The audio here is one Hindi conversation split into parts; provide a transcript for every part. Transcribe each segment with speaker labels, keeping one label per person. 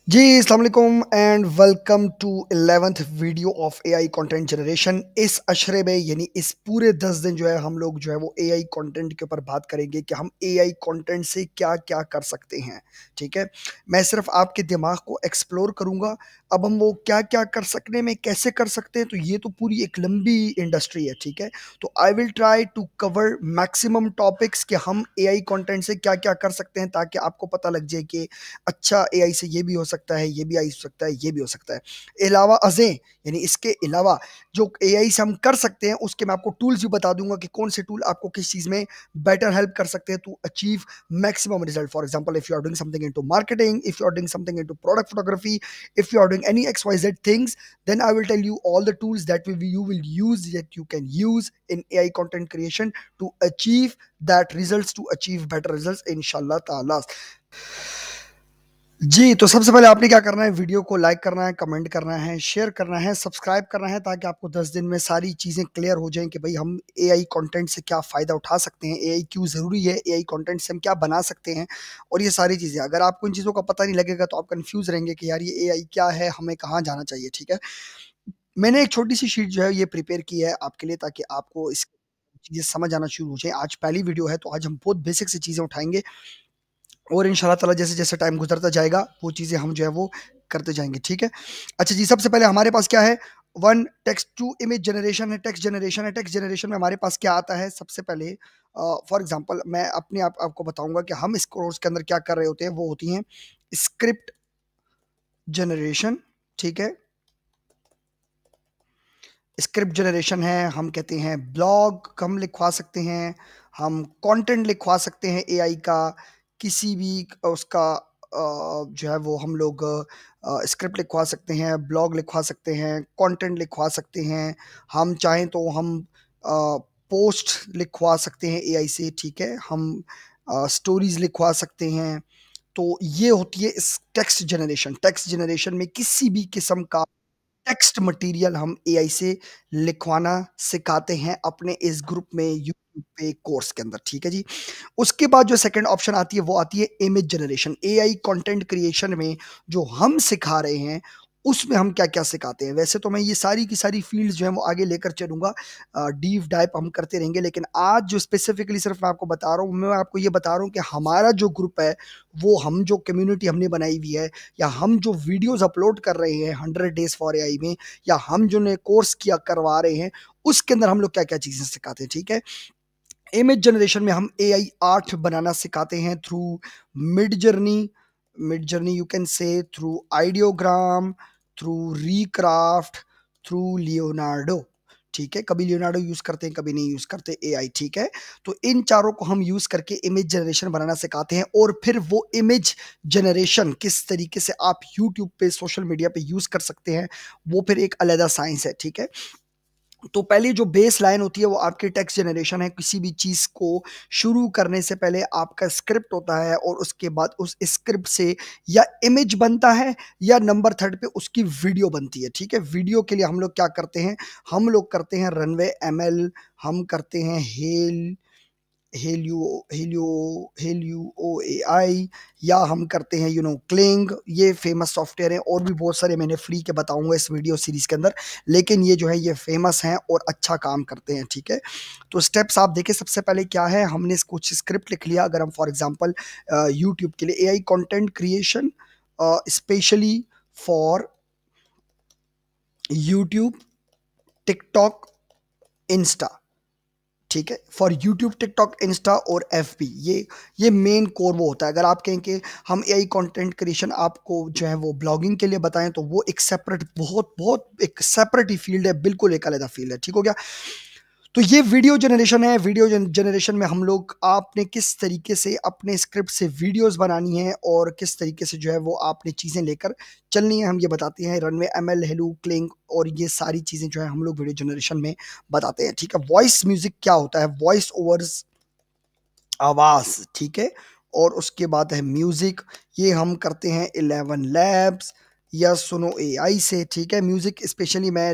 Speaker 1: जी, अस्सलाम वालेकुम and welcome to 11th video of AI content generation. इस अशरे में यानी इस पूरे 10 दिन जो है हम लोग जो है वो एआई कंटेंट के ऊपर बात करेंगे कि हम एआई कंटेंट से क्या-क्या कर सकते हैं, ठीक है? मैं सिर्फ आपके दिमाग को एक्सप्लोर करूँगा। अब हम वो क्या-क्या कर सकने में कैसे कर सकते हैं, तो ये तो पूरी एक लंबी इंडस्ट्री है, ठीक है? तो I will try to cover maximum topics कि हम एआई कंटेंट से क्या-क्या कर सकते हैं ताकि आपको पता लग जाए कि अच्छा एआई से ये भी हो सकता है, ये भी आई हो सकता है, ये भी हो सकता है। अलावा अज़ें यानी इसके अलावा जो एआई से हम कर सकते हैं उसके मैं आपको टूल्स भी बता दूँगा कि कौन से टूल आपको किस चीज़ में बेटर हेल्प कर सकते हैं to achieve maximum result. For example if you are doing something into marketing, if you are doing something into product photography, if you are doing any XYZ things, then I will tell you all the tools that you will use that you can use in AI content creation to achieve that results, to achieve better results inshallah taala। जी, तो सबसे पहले आपने क्या करना है, वीडियो को लाइक करना है, कमेंट करना है, शेयर करना है, सब्सक्राइब करना है ताकि आपको 10 दिन में सारी चीज़ें क्लियर हो जाएँ कि भई हम एआई कंटेंट से क्या फ़ायदा उठा सकते हैं, एआई क्यों ज़रूरी है, एआई कंटेंट से हम क्या बना सकते हैं और ये सारी चीज़ें। अगर आपको इन चीज़ों का पता नहीं लगेगा तो आप कन्फ्यूज़ रहेंगे कि यार ये एआई क्या है, हमें कहाँ जाना चाहिए, ठीक है? मैंने एक छोटी-सी शीट जो है ये प्रिपेयर की है आपके लिए ताकि आपको इस चीज़ें समझ आना शुरू हो जाए। आज पहली वीडियो है तो आज हम बहुत बेसिक सी चीज़ें उठाएँगे और इंशाल्लाह ताला जैसे-जैसे टाइम गुज़रता जाएगा, वो चीज़ें हम जो है वो करते जाएँगे, ठीक है? अच्छा जी, सबसे पहले हमारे पास क्या है, one text to image generation है, टेक्स्ट जनरेशन है। टेक्स्ट जनरेशन में हमारे पास क्या आता है, सबसे पहले फॉर एग्ज़ाम्पल मैं अपने आपको बताऊँगा कि हम इस कोर्स के अंदर क्या कर रहे होते हैं, वो होती हैं स्क्रिप्ट जनरेशन, ठीक है? स्क्रिप्ट जनरेशन है, हम कहते हैं ब्लॉग हम लिखवा सकते हैं, हम कंटेंट लिखवा सकते हैं एआई का, किसी भी उसका जो है वो हम लोग स्क्रिप्ट लिखवा सकते हैं, ब्लॉग लिखवा सकते हैं, कंटेंट लिखवा सकते हैं। हम चाहें तो हम पोस्ट लिखवा सकते हैं एआई से, ठीक है? हम स्टोरीज़ लिखवा सकते हैं। तो ये होती है इस टेक्स्ट जनरेशन। टेक्स्ट जनरेशन में किसी भी किस्म का टेक्स्ट मटेरियल हम एआई से लिखवाना सिखाते हैं अपने इस ग्रुप में यूट्यूब पे कोर्स के अंदर, ठीक है जी। उसके बाद जो सेकंड ऑप्शन आती है वो आती है image generation. AI content creation में जो हम सिखा रहे हैं उसमें हम क्या-क्या सिखाते हैं। वैसे तो मैं ये सारी की सारी फ़ील्ड्स जो हैं वो आगे लेकर चलूँगा, डीप डाइव हम करते रहेंगे, लेकिन आज जो स्पेसिफिकली सिर्फ़ मैं आपको बता रहा हूँ, मैं आपको ये बता रहा हूँ कि हमारा जो ग्रुप है, वो हम जो कम्युनिटी हमने बनाई हुई है या हम जो वीडियोज़ अपलोड कर रहे हैं 100 डेज़ फॉर एआई में या हम जो नए कोर्स किया करवा रहे हैं, उसके अंदर हम लोग क्या-क्या चीज़ें सिखाते हैं, ठीक है? इमेज जनरेशन में हम एआई आर्ट बनाना सिखाते हैं through Midjourney, Midjourney you can say through Ideogram, through Recraft, through Leonardo, ठीक है? कभी लियोनार्डो यूज़ करते हैं, कभी नहीं यूज़ करते एआई, ठीक है? तो इन चारों को हम यूज़ करके इमेज जनरेशन बनाना सिखाते हैं और फिर वो इमेज जनरेशन किस तरीके से आप यूट्यूब पे, सोशल मीडिया पे यूज़ कर सकते हैं, वो फिर एक अलग साइंस है, ठीक है? तो पहली जो बेस लाइन होती है वो आपकी टेक्स्ट जनरेशन है। किसी भी चीज़ को शुरू करने से पहले आपका स्क्रिप्ट होता है और उसके बाद उस स्क्रिप्ट से या इमेज बनता है या नंबर 3 पे उसकी वीडियो बनती है, ठीक है? वीडियो के लिए हम लोग क्या करते हैं, हम लोग करते हैं रनवे एमएल, हम करते हैं हेलियो हेलियो एआई या हम करते हैं क्लिंग। ये फेमस सॉफ्टवेयर है और भी बहुत सारे मैंने फ्री के बताऊंगा इस वीडियो सीरीज के अंदर, लेकिन ये जो है ये फेमस हैं और अच्छा काम करते हैं, ठीक है? तो स्टेप्स आप देखें, सबसे पहले क्या है, हमने कुछ स्क्रिप्ट लिख लिया। अगर हम फॉर एग्जांपल यूट्यूब के लिए AI content creation specially for YouTube, TikTok, Insta, ठीक है? फॉर यूट्यूब, टिकटॉक, इंस्टा और एफबी, ये मेन कोर वो होता है। अगर आप कहें कि हम एआई कंटेंट क्रिएशन आपको जो है वो ब्लॉगिंग के लिए बताएं तो वो एक सेपरेट, बहुत बहुत एक सेपरेट ही फील्ड है, बिल्कुल एक अलग फील्ड है, ठीक हो गया? तो ये वीडियो जनरेशन है। वीडियो जनरेशन में हम लोग आपने किस तरीके से अपने स्क्रिप्ट से वीडियोस बनानी है और किस तरीके से जो है वो आपने चीज़ें लेकर चलनी है, हम ये बताते हैं। रनवे एमएल, हेलू, क्लिंग और ये सारी चीज़ें जो है हम लोग वीडियो जनरेशन में बताते हैं, ठीक है? वॉइस म्यूजिक क्या होता है, वॉइस ओवर्स, आवाज़, ठीक है? और उसके बाद है म्यूजिक, ये हम करते हैं 11 लैब्स। या सुनो एआई से, ठीक है? म्यूज़िक स्पेशली मैं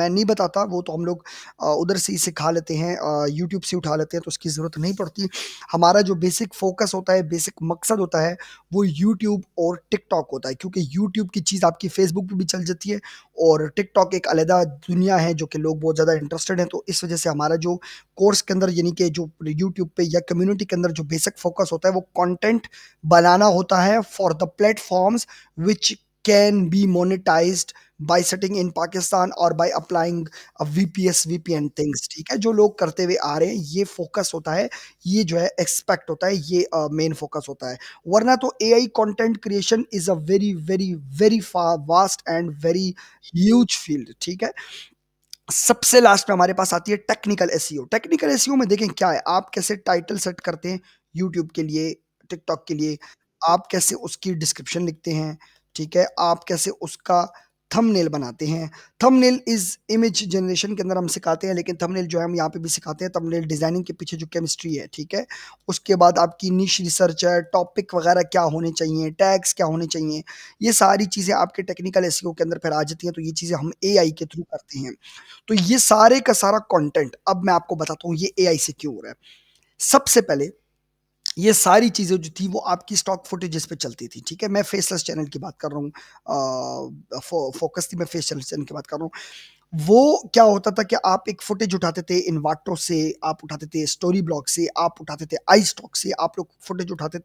Speaker 1: नहीं बताता, वो तो हम लोग उधर से ही सिखा लेते हैं, यूट्यूब से उठा लेते हैं, तो उसकी ज़रूरत नहीं पड़ती। हमारा जो बेसिक फ़ोकस होता है, बेसिक मकसद होता है, वो यूट्यूब और टिकटॉक होता है, क्योंकि यूट्यूब की चीज़ आपकी फ़ेसबुक पे भी चल जाती है और टिकटॉक एक अलग दुनिया है जो कि लोग बहुत ज़्यादा इंटरेस्टेड हैं। तो इस वजह से हमारा जो कोर्स के अंदर, यानी कि जो यूट्यूब पे या कम्युनिटी के अंदर जो बेसिक फ़ोकस होता है, वो कंटेंट बनाना होता है for the platforms which can be monetized by sitting in Pakistan or by applying a VPN things, ठीक है? जो लोग करते हुए आ रहे हैं, ये फोकस होता है, ये जो है एक्सपेक्ट होता है, ये मेन फोकस होता है। वरना तो AI content creation is a very very very vast and very huge field, ठीक है? सबसे लास्ट में हमारे पास आती है टेक्निकल एसईओ। टेक्निकल एसईओ में देखें क्या है, आप कैसे टाइटल सेट करते हैं यूट्यूब के लिए, टिकटॉक के लिए, आप कैसे उसकी डिस्क्रिप्शन लिखते हैं, ठीक है? आप कैसे उसका थंबनेल बनाते हैं। थंबनेल इज़ इमेज जनरेशन के अंदर हम सिखाते हैं, लेकिन थंबनेल जो है हम यहाँ पे भी सिखाते हैं। थंबनेल डिज़ाइनिंग के पीछे जो केमिस्ट्री है, ठीक है? उसके बाद आपकी निश रिसर्च है, टॉपिक वगैरह क्या होने चाहिए, टैग्स क्या होने चाहिए, ये सारी चीज़ें आपके टेक्निकल एसईओ के अंदर फिर आ जाती हैं, तो ये चीज़ें हम एआई के थ्रू करते हैं। तो ये सारे का सारा कंटेंट अब मैं आपको बताता हूँ ये एआई से क्यों हो रहा है। सबसे पहले ये सारी चीज़ें जो थी वो आपकी स्टॉक फुटेजेस पे चलती थी, ठीक है? मैं फेसलेस चैनल की बात कर रहा हूँ, फोकस थी, मैं फेसलेस चैनल की बात कर रहा हूँ। वो क्या होता था कि आप एक फुटेज उठाते थे इन्वाटो से, आप उठाते थे स्टोरी ब्लॉग से, आप उठाते थे आई स्टॉक से, आप लोग फुटेज उठाते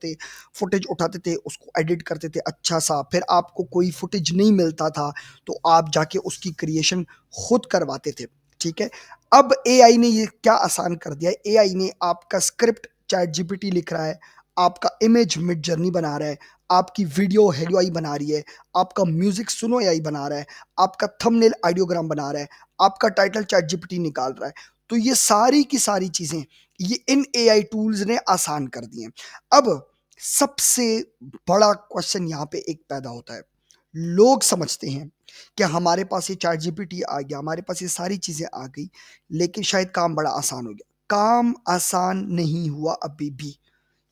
Speaker 1: थे, उसको एडिट करते थे अच्छा सा, फिर आपको कोई फुटेज नहीं मिलता था, तो आप जाके उसकी क्रिएशन खुद करवाते थे, ठीक है? अब एआई ने ये क्या आसान कर दिया है, एआई ने आपका स्क्रिप्ट चैट जीपीटी लिख रहा है, आपका इमेज मिड जर्नी बना रहा है, आपकी वीडियो हेलो आई बना रही है, आपका म्यूजिक सुनो एआई बना रहा है, आपका थंबनेल आइडियोग्राम बना रहा है, आपका टाइटल चैट जीपीटी निकाल रहा है। तो ये सारी की सारी चीजें ये इन एआई टूल्स ने आसान कर दी हैं। अब सबसे बड़ा क्वेश्चन यहाँ पे एक पैदा होता है, लोग समझते हैं कि हमारे पास ये चैट जीपीटी आ गया, हमारे पास ये सारी चीजें आ गई, लेकिन शायद काम बड़ा आसान हो गया। काम आसान नहीं हुआ अभी भी,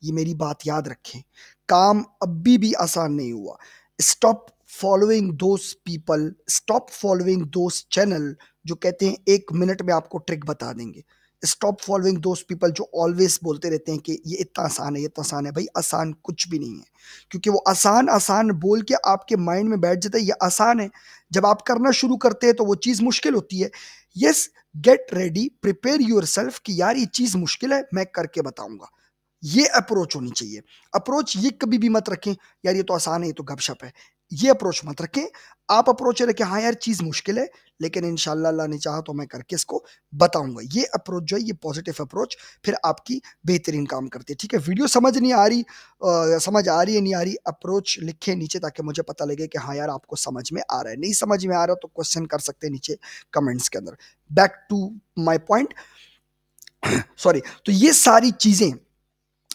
Speaker 1: ये मेरी बात याद रखें, काम अभी भी आसान नहीं हुआ। Stop following those people, stop following those channel जो कहते हैं 1 मिनट में आपको ट्रिक बता देंगे। स्टॉप फॉलोइंग दोस पीपल जो ऑलवेज बोलते रहते हैं कि ये इतना आसान है, ये इतना आसान है। भाई आसान कुछ भी नहीं है, क्योंकि वो आसान आसान बोल के आपके माइंड में बैठ जाता है ये आसान है। जब आप करना शुरू करते हैं तो वो चीज़ मुश्किल होती है। Yes, get ready, prepare your self कि यार ये चीज़ मुश्किल है, मैं करके बताऊंगा। ये अप्रोच होनी चाहिए। अप्रोच ये कभी भी मत रखें यार ये तो आसान है, ये तो गपशप है, ये अप्रोच मत रखें। आप अप्रोच रखें हाँ यार चीज़ मुश्किल है, लेकिन इंशाल्लाह अल्लाह ने चाहा तो मैं करके इसको बताऊंगा। ये अप्रोच जो है, ये पॉजिटिव अप्रोच फिर आपकी बेहतरीन काम करती है, ठीक है? वीडियो समझ नहीं आ रही, समझ आ रही है नहीं आ रही, अप्रोच लिखें नीचे ताकि मुझे पता लगे कि हाँ यार आपको समझ में आ रहा है। नहीं समझ में आ रहा तो क्वेश्चन कर सकते हैं नीचे कमेंट्स के अंदर। Back to my point, sorry. तो ये सारी चीज़ें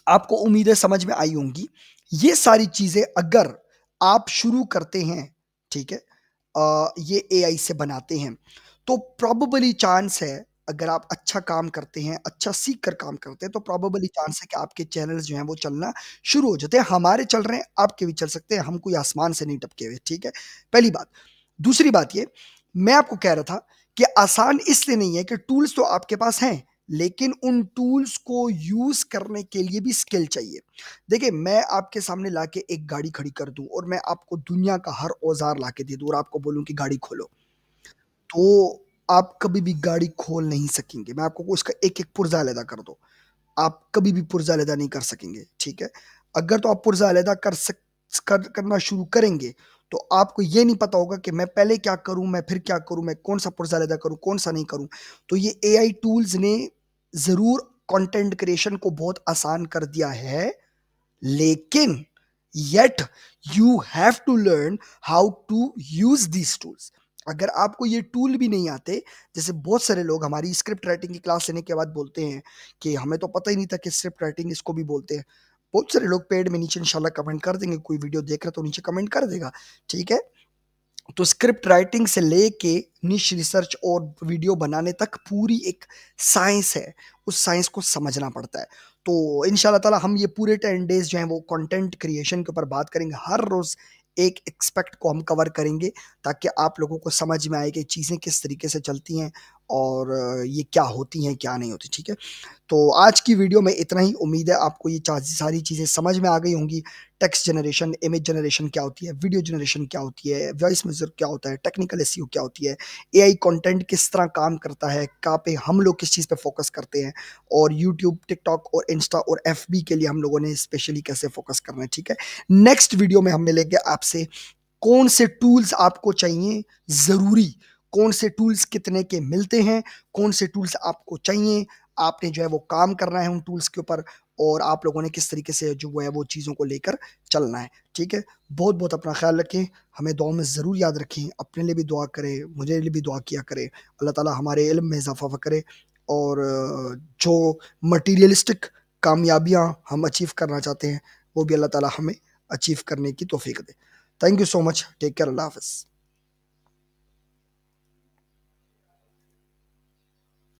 Speaker 1: आपको उम्मीद है समझ में आई होंगी। ये सारी चीजें अगर आप शुरू करते हैं, ठीक है, ये एआई से बनाते हैं, तो प्रोबेबली चांस है, अगर आप अच्छा काम करते हैं, अच्छा सीख कर काम करते हैं, तो प्रोबेबली चांस है कि आपके चैनल्स जो हैं वो चलना शुरू हो जाते हैं। हमारे चल रहे हैं, आपके भी चल सकते हैं, हम कोई आसमान से नहीं टपके हुए, ठीक है? पहली बात। दूसरी बात ये, मैं आपको कह रहा था कि आसान इसलिए नहीं है कि टूल्स तो आपके पास हैं, लेकिन उन टूल्स को यूज करने के लिए भी स्किल चाहिए। देखिए, मैं आपके सामने लाके एक गाड़ी खड़ी कर दूं और मैं आपको दुनिया का हर औजार लाके दे दूं और आपको बोलूं कि गाड़ी खोलो, तो आप कभी भी गाड़ी खोल नहीं सकेंगे। मैं आपको उसका एक एक पुर्जा अलहदा कर दो, आप कभी भी पुर्जा अलहदा नहीं कर सकेंगे, ठीक है? अगर तो आप पुर्जा अलहदा करना शुरू करेंगे, तो आपको ये नहीं पता होगा कि मैं पहले क्या करूं, मैं फिर क्या करूं, मैं कौन सा पुर्जा अलहदा करूं, कौन सा नहीं करूं। तो ये एआई टूल्स ने जरूर कंटेंट क्रिएशन को बहुत आसान कर दिया है, लेकिन yet you have to learn how to use these tools. अगर आपको ये टूल भी नहीं आते, जैसे बहुत सारे लोग हमारी स्क्रिप्ट राइटिंग की क्लास लेने के बाद बोलते हैं कि हमें तो पता ही नहीं था कि स्क्रिप्ट राइटिंग इसको भी बोलते हैं। बहुत सारे लोग पेड में नीचे इंशाल्लाह कमेंट कर देंगे, कोई वीडियो देख रहे तो नीचे कमेंट कर देगा, ठीक है? तो स्क्रिप्ट राइटिंग से लेके निश रिसर्च और वीडियो बनाने तक पूरी एक साइंस है, उस साइंस को समझना पड़ता है। तो इंशाल्लाह ताला हम ये पूरे 10 डेज जो हैं वो कंटेंट क्रिएशन के ऊपर बात करेंगे। हर रोज़ एक एस्पेक्ट को हम कवर करेंगे ताकि आप लोगों को समझ में आए कि चीज़ें किस तरीके से चलती हैं और ये क्या होती हैं, क्या नहीं होती, ठीक है? तो आज की वीडियो में इतना ही। उम्मीद है आपको ये सारी चीज़ें समझ में आ गई होंगी। टेक्स्ट जनरेशन, इमेज जनरेशन क्या होती है, वीडियो जनरेशन क्या होती है, वॉइस मेजर क्या होता है, टेक्निकल एसईओ क्या होती है, एआई कंटेंट किस तरह काम करता है, कहाँ पे हम लोग किस चीज़ पे फोकस करते हैं, और यूट्यूब, टिकटॉक और इंस्टा और एफबी के लिए हम लोगों ने स्पेशली कैसे फोकस करना है, ठीक है? नेक्स्ट वीडियो में हम मिलेंगे आपसे। कौन से टूल्स आपको चाहिए ज़रूरी, कौन से टूल्स कितने के मिलते हैं, कौन से टूल्स आपको चाहिए, आपने जो है वो काम करना है उन टूल्स के ऊपर, और आप लोगों ने किस तरीके से जो है वो चीज़ों को लेकर चलना है, ठीक है? बहुत बहुत अपना ख्याल रखें, हमें दुआ में ज़रूर याद रखें, अपने लिए भी दुआ करें, मुझे लिए भी दुआ किया करें, अल्लाह ताला हमारे इल्म में इजाफा करे, और जो मटीरियलिस्टिक कामयाबियाँ हम अचीव करना चाहते हैं वो भी अल्लाह ताला हमें अचीव करने की तौफीक दे। Thank you so much, take care, अल्लाह हाफ़िज़।